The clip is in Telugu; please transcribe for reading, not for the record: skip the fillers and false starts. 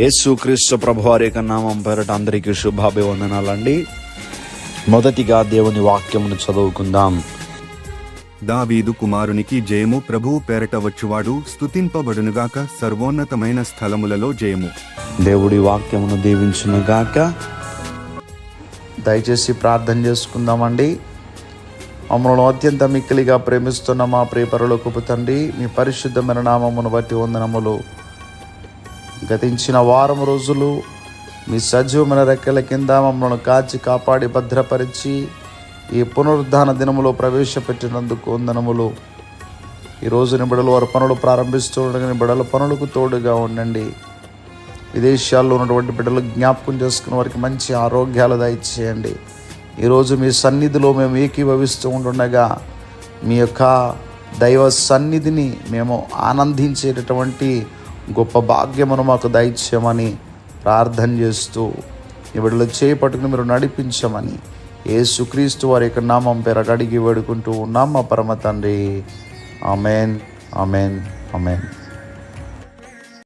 యేసుక్రీస్తు ప్రభువారి యొక్క నామం పేరట అందరికీ శుభాభివందనాలండి. మొదటిగా దేవుని వాక్యమును చదువుకుందాం. దావీదు కుమారునికి జయము. ప్రభువు పేరట వచ్చువాడు స్తుతింపబడునుగాక. సర్వోన్నతమైన స్థలములలో జయము. దేవుడి వాక్యమును దీవించునుగాక. దయచేసి ప్రార్థన చేసుకుందామండి. మమ్మల్ని అత్యంత మిక్కిలిగా ప్రేమిస్తున్న మా ప్రియ పరలోకపు తండ్రి, మీ పరిశుద్ధమైన నామమును బట్టి వందనములు. గతించిన వారం రోజులు మీ సజీవమైన రెక్కల కింద మమ్మల్ని కాచి కాపాడి భద్రపరిచి ఈ పునరుద్ధాన దినములో ప్రవేశపెట్టినందుకు వందనములు. ఈరోజు నిబిడలు వారి పనులు ప్రారంభిస్తూ ఉండగా నిబిడల పనులకు తోడుగా ఉండండి. విదేశాల్లో ఉన్నటువంటి బిడ్డలు జ్ఞాపకం చేసుకున్న వారికి మంచి ఆరోగ్యాలు దయచేయండి. ఈరోజు మీ సన్నిధిలో మేము ఏకీభవిస్తూ ఉంటుండగా మీ యొక్క దైవ సన్నిధిని మేము ఆనందించేటటువంటి గొప్ప భాగ్యమును మాకు దయచేయమని ప్రార్థన చేస్తూ ఈ బిడ్డలు చేపట్టుకుని మీరు నడిపించమని యేసుక్రీస్తు వారి యొక్క నామం పేరట అడిగి వేడుకుంటూ ఉన్నాం మా పరమ తండ్రి. Amen, amen, amen.